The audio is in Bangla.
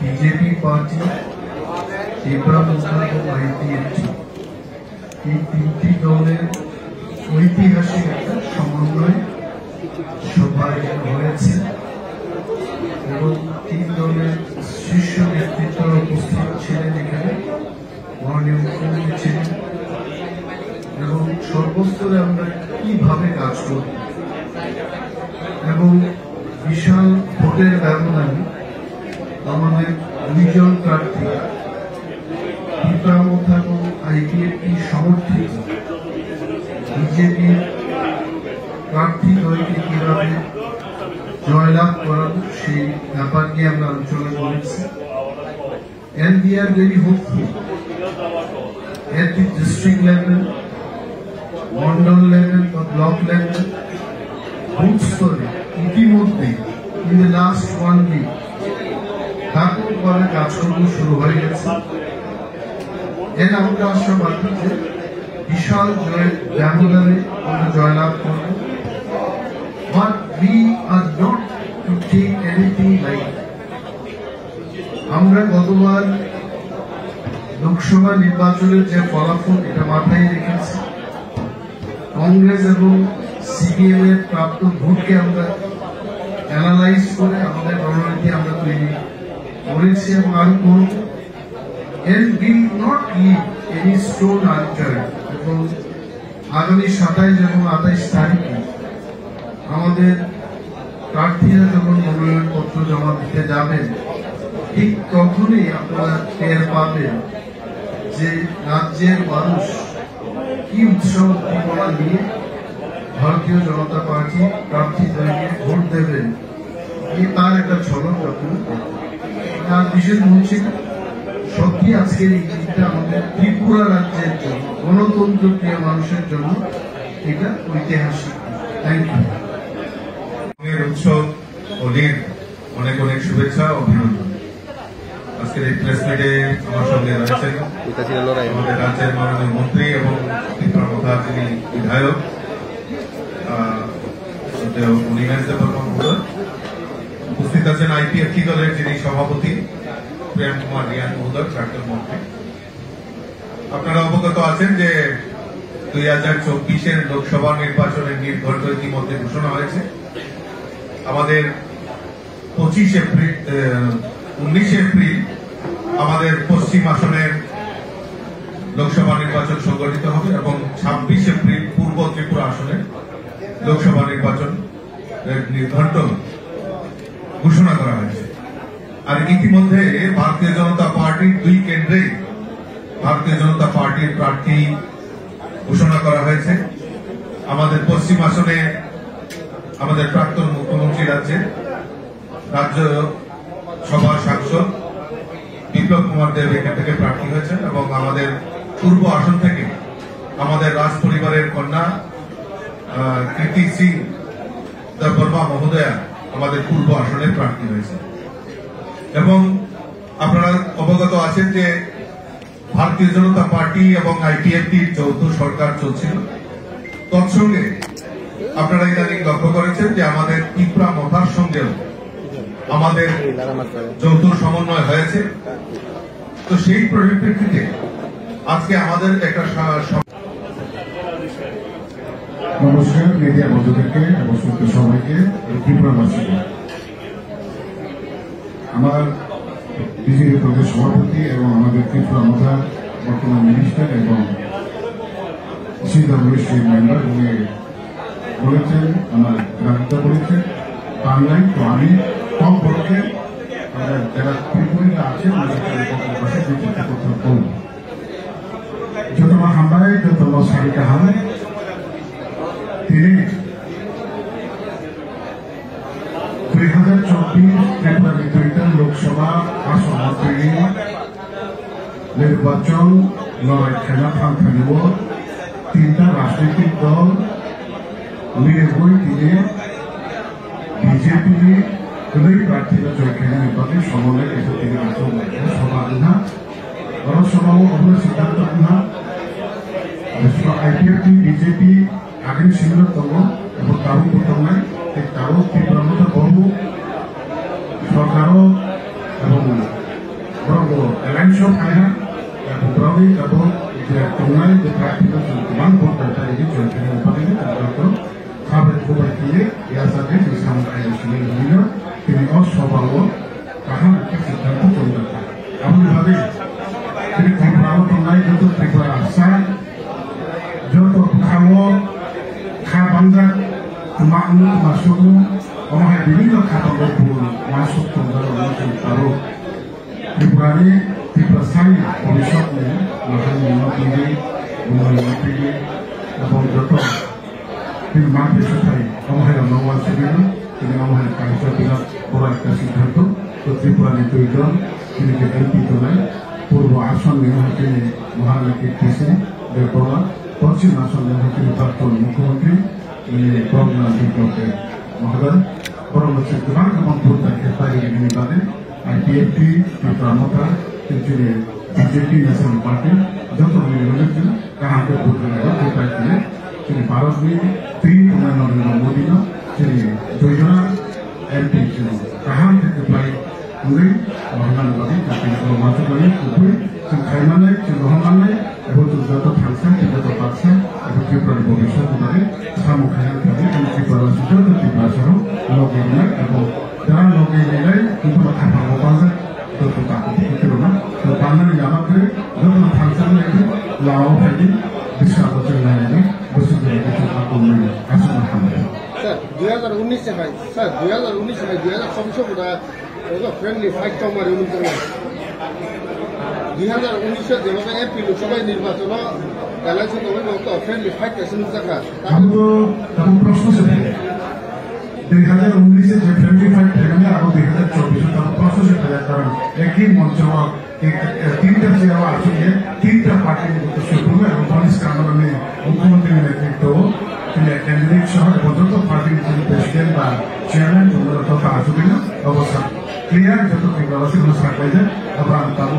বিজেপি পার্টি, ত্রিপুরা মুসলিম এবং আইপিএফটি, এই তিনটি দলের ঐতিহাসিক একটা সমন্বয় সভা হয়েছে এবং তিন দলের শীর্ষ নেতৃত্ব উপস্থিত ছিলেন এখানে, মাননীয় মুখ্যমন্ত্রী ছিলেন এবং সর্বস্তরে আমরা কিভাবে কাজ করব এবং বিশাল ভোটের ব্যবধানে আমাদের দুইজন প্রার্থী ত্রিপুরা এবং আইপিএফটি সমর্থিত বিজেপির প্রার্থী দলকে কিভাবে জয়লাভ করাবো সেই ব্যাপার নিয়ে আমরা আলোচনা করেছি। And we are very hopeful at the district level, Mondal level or block level, booth স্তরে ইতিমধ্যে in the last 1 week ব্যাপকভাবে কাজকর্ম শুরু হয়ে গেছে। এর আমরা আশাবাদী যে বিশাল জয়ের ব্যবধানে আমরা জয়লাভ করব। But we are not to take anything like আমরা গতবার লোকসভা নির্বাচনের যে ফলাফল এটা মাথায় রেখেছি, কংগ্রেস এবং সিপিএম এর প্রাপ্ত ভোটকে আমরা অ্যানালাইজ করে আমাদের রণনীতি আমরা তৈরি করেছি এবং আরো করব। And we will not leave any stone unturned এবং আগামী 27 এবং 28 তারিখে আমাদের প্রার্থীরা যখন মনোনয়ন পত্র জমা দিতে যাবেন ঠিক তখনই আপনারা টের পাবেন যে রাজ্যের মানুষ কি উৎসাহ উদ্দীপনা নিয়ে ভারতীয় জনতা পার্টি প্রার্থীদেরকে ভোট দেবেন, এই তার একটা ঝলক আপনারা আর বিশেষ বলছি সত্যি আজকের এই দিনটা আমাদের ত্রিপুরা রাজ্যের জন্য, গণতন্ত্র প্রিয় মানুষের জন্য এটা ঐতিহাসিক। Thank you. উৎসব হোলির অনেক অনেক শুভেচ্ছা ও অভিনন্দন। আজকের এই প্রেস মিটে আমার সঙ্গে রয়েছেন আমাদের রাজ্যের মাননীয় মন্ত্রী এবং ত্রিপুরা মথা যিনি বিধায়ক উপস্থিত আছেন আইপিএফটি দলের যিনি সভাপতি প্রেম কুমার রিয়ান মহোদয়, প্রাক্তন মন্ত্রী। আপনারা অবগত আছেন যে 2024 লোকসভা নির্বাচনের নির্ঘণ্ট ইতিমধ্যে ঘোষণা হয়েছে। আমাদের 19 এপ্রিল আমাদের পশ্চিম আসনের লোকসভা নির্বাচন সংগঠিত হবে এবং 26 এপ্রিল পূর্ব ত্রিপুরা আসনের লোকসভা নির্বাচন নির্ঘণ্ট ঘোষণা করা হয়েছে। আর ইতিমধ্যে ভারতীয় জনতা পার্টির 2 কেন্দ্রে ভারতীয় জনতা পার্টির প্রার্থী ঘোষণা করা হয়েছে। আমাদের পশ্চিম আসনে আমাদের প্রাক্তন মুখ্যমন্ত্রী রাজ্য সভার সাংসদ বিপ্লব কুমার দেব এখান থেকে প্রার্থী হয়েছেন এবং আমাদের পূর্ব আসন থেকে আমাদের রাজ পরিবারের কন্যা কৃতি সিং বর্মা মহোদয়া আমাদের পূর্ব আসনে প্রার্থী হয়েছে। এবং আপনারা অবগত আছেন যে ভারতীয় জনতা পার্টি এবং আইপিএফটির যৌথ সরকার চলছিল। তৎসঙ্গে আপনারা ইদানিং লক্ষ্য করেছেন যে আমাদের ত্রিপুরা মথার সঙ্গেও আমাদের যৌথ সমন্বয় হয়েছে। তো সেই পরিপ্রেক্ষিতে আজকে আমাদের একটা নমস্কার মিডিয়া বন্ধুদেরকে এবং সবাইকে, ত্রিপুরাবাসীকে। আমার বিজেপি প্রদেশ সভাপতি এবং আমাদের ত্রিপুরা মথার বর্তমান মিনিস্টার এবং সিডব্লিউসি মেম্বার উনি বলেছেন, আমার গ্রাহকতা বলেছেন বাংলায়। তো আমি কম পক্ষে যারা ত্রিপুরীরা আছেন পাশে কথা বলব। যত হামলায় যত সারিকা হাম তিনি 2024 ত্রিপুরা বিতরিত লোকসভা আসন নির্বাচন লড়াই খেলা থাকব। 3টা রাজনৈতিক দল মিলে বই তিনি বিজেপি প্রার্থীরা জয়খানে নির্বাচন সমন্বয় কিন্তু তিনি সমাধান সমাব সিদ্ধান্ত আইপিএফটি বিজেপি আগামী সিদ্ধান্তম এবং তারও প্রথমে তারও তীব্র বহু সরকারও এবং বড় বড় এলাইনসও ফাইনা beberapa atau tidak tunai praktikal teman berkata ini contohnya pada ini terdapat sahabat kubaikiye ya saja bersama ayat sini dunia ini oswabawo kaham kita contoh abu dhabi ini beberapa tunai untuk preparasi jodoh kamu kabangga maknu masukmu orang yang ini lo kabangga pun masuk dalam masuk taruh Ibrani dipercaya polisinya makanya memiliki atau jatuh di mana sesuai orang yang mau sendiri dengan orang yang kaya tidak orang kasih jatuh Ibrani itu ini kita itu purba asan yang ini mahalaki kisi dekola porsi asan yang ini takut mukhmantri ini program itu mahal orang masih kurang kemampuan kita ini tadi IPFT di Pramota jadi BJP National Party जब मिलेंगे कहाँ पे वोट करेगा वो तय किए चलिए भारत में 3 नरेंद्र मोदी ना चलिए जोजना एमपी चलिए कहाँ पे अप्लाई हुए महान वाली ताकि वो मात्र वाली कुछ संख्या में चलोहमान में वो तो ज़्यादा फंक्शन ज़्यादा पार्सन वो क्यों पर भविष्य तुम्हारे सामुखाया कभी उनकी परवासी जो तो तिब्बत लोग इन्हें वो जहाँ लोग इन्हें इनको मतलब होगा तो ताकत itu ना तो karena यहाँ पे जब हम फंक्शन में थे लाओ पहले विशाल बच्चे ने बस जो है तो आपको मिले ऐसा ना सर 2019 से भाई सर 2019 से 2024 बोला वो फ्रेंडली फाइट तो हमारे उनके 2019 से जब मैं एमपी लोकसभा निर्वाचन एलायंस तो वो फ्रेंडली फाइट कैसे मिल सका हम तो प्रश्न से 2019 से फ्रेंडली फाइट ठेकेंगे अब 2024 तक प्रोसेस से पहले कारण एक ही मंच तीनटा चेहरा आती है तीनटा पार्टी तो शुरू में पुलिस कानून में मुख्यमंत्री ने नेतृत्व कैंडिडेट शहर बदल तो पार्टी के प्रेसिडेंट बा चेयरमैन दोनों तो आसुदी ना अवसर क्लियर जो तो प्रवासी लोग साथ ले जाए अब हम ताबू